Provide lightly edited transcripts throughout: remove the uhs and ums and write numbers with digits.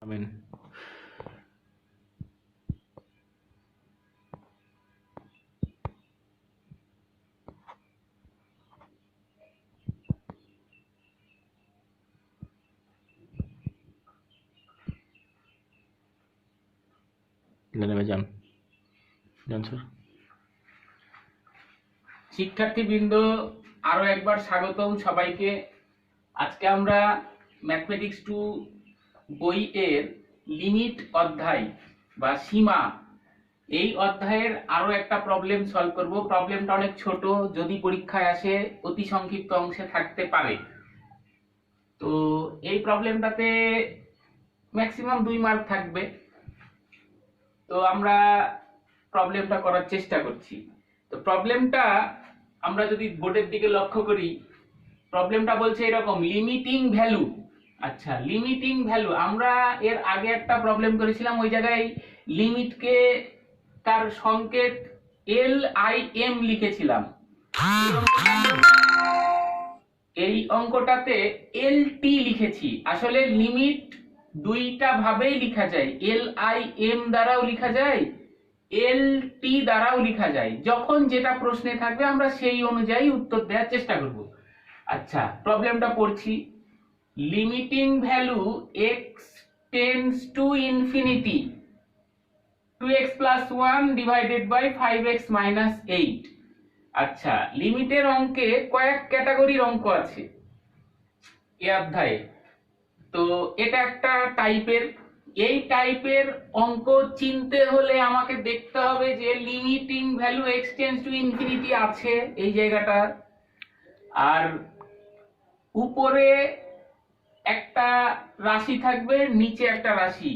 আমিন। শিক্ষার্থীবৃন্দ, আরো একবার স্বাগতম সবাইকে। আজকে আমরা ম্যাথমেটিক্স 2 বইয়ের লিমিট অধ্যায় বা সীমা এই অধ্যায়ের আরো একটা প্রবলেম সলভ করব। প্রবলেমটা অনেক ছোট, যদি পরীক্ষায় আসে অতি সংক্ষিপ্ত অংশে থাকতে পারে। তো এই প্রবলেমটাতে ম্যাক্সিমাম 2 মার্ক থাকবে। তো আমরা প্রবলেমটা করার চেষ্টা করছি। তো প্রবলেমটা আমরা যদি বোর্ডের দিকে লক্ষ্য করি, প্রবলেমটা বলছে এরকম, লিমিটিং ভ্যালু। আচ্ছা, লিমিটিং ভ্যালু আমরা এর আগে একটা প্রবলেম করেছিলাম, ওই জায়গায় লিমিটকে তার সংকেত এল আই এম লিখেছিলাম। এই অঙ্কটাতে এল টি লিখেছি। আসলে লিমিট দুইটা ভাবেই লেখা যায়, এল আই এম দ্বারাও লেখা যায়, এল টি দ্বারাও লেখা যায়। যখন যেটা প্রশ্নে থাকবে আমরা সেই অনুযায়ী উত্তর দেওয়ার চেষ্টা করব। আচ্ছা, প্রবলেমটা পড়ছি। Limiting value x tends to infinity 2x + 1 divided by 5x - 8। আচ্ছা, লিমিটের অঙ্কে কয়েক ক্যাটাগরির অঙ্ক আছে এই অধ্যায়ে। তো এটা একটা টাইপের, এই টাইপের অঙ্ক চিনতে হলে আমাকে দেখতে হবে যে limiting value x tends to infinity আছে এই জায়গাটা, আর উপরে একটা রাশি থাকবে, নিচে একটা রাশি,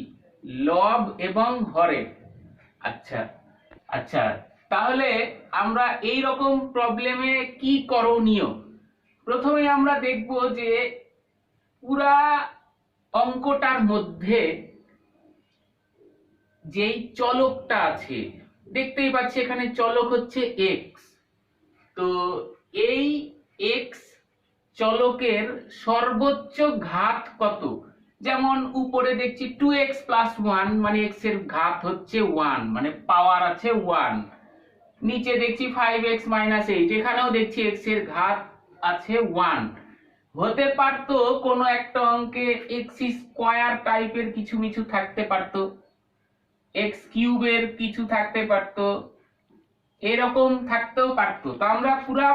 লব এবং হরের। আচ্ছা আচ্ছা, তাহলে আমরা এই রকম প্রবলেমে কি করণীয়? প্রথমে আমরা দেখব যে পুরা অঙ্কটার মধ্যে যেই চলকটা আছে, দেখতেই পাচ্ছি এখানে চলক হচ্ছে x। তো এই x চলকের সর্বোচ্চ ঘাত কত? যেমন উপরে দেখছি 2x + 1, মানে x এর ঘাত হচ্ছে 1, মানে পাওয়ার আছে 1। নিচে দেখছি 5x - 8, এখানেও দেখছি x এর ঘাত আছে 1। হতে পারতো কোনো একটা অঙ্কে x স্কয়ার টাইপের কিছু কিছু থাকতে পারতো, x কিউবের কিছু থাকতে পারতো, এরকম থাকতেও পারতো। তো আমরা পুরা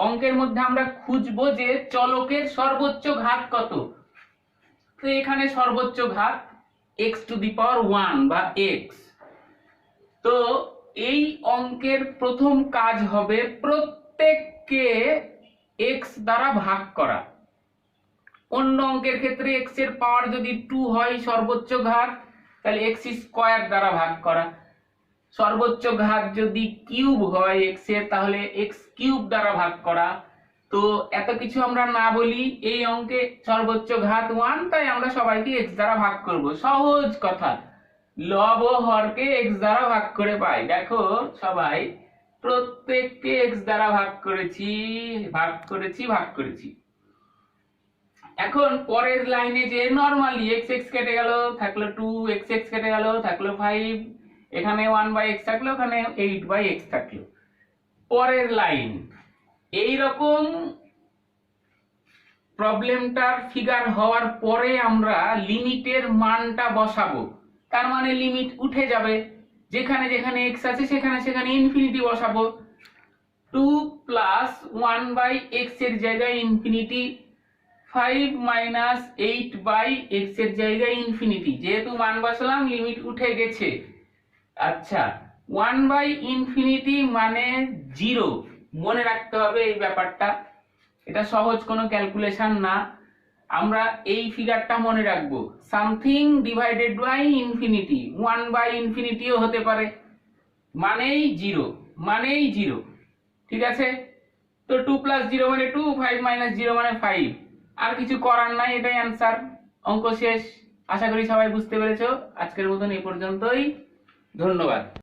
অঙ্কের মধ্যে আমরা খুঁজবো যে চলকের সর্বোচ্চ ঘাত কত। তো এখানে সর্বোচ্চ ঘাত x⁴ বা x। তো এই অঙ্কের প্রথম কাজ হবে প্রত্যেককে x দ্বারা ভাগ করা। অন্য অঙ্কের ক্ষেত্রে x এর পাওয়ার যদি 2 হয় সর্বোচ্চ ঘাত, তাহলে x² দ্বারা ভাগ করা। সর্বোচ্চ ঘাত যদি কিউব হয় x এর, তাহলে x³ দ্বারা ভাগ করা। তো এত কিছু আমরা না বলি, এই অঙ্কে সর্বোচ্চ ঘাত 1, তাই আমরা সবাইকে x দ্বারা ভাগ করব। সহজ কথা, লব ও হরকে x দ্বারা ভাগ করে পাই। দেখো সবাই, প্রত্যেককে x দ্বারা ভাগ করেছি। এখন পরের লাইনে যে নরমালি x কেটে গেল, থাকলো 2, x কেটে গেল, থাকলো 5, এখানে 1/x থাকলো, এখানে 8/x থাকলো। পরের লাইন এই রকম প্রবলেমটার ফিগার হওয়ার পরে আমরা লিমিটের মানটা বসাবো। তার মানে লিমিট উঠে যাবে, যেখানে যেখানে x আছে সেখানে সেখানে ইনফিনিটি বসাবো। 2 + 1/x এর জায়গায় ইনফিনিটি, 5 - 8/x এর জায়গায় ইনফিনিটি। যেহেতু মান বসালাম, লিমিট উঠে গেছে। আচ্ছা, 1/∞ মানে 0, মনে রাখতে হবে এই ব্যাপারটা। এটা সহজ কোনো ক্যালকুলেশন না, আমরা এই ফিগারটা মনে রাখবো। সামথিং ডিভাইডেড বাই ইনফিনিটি, 1/∞ হতে পারে, মানেই 0। ঠিক আছে? তো 2 + 0 মানে 2, 5 - 0 মানে 5। আর কিছু করার নাই, এটাই অ্যান্সার। অঙ্ক শেষ। আশা করি সবাই বুঝতে পেরেছো। আজকের মতন এই পর্যন্তই। ধন্যবাদ।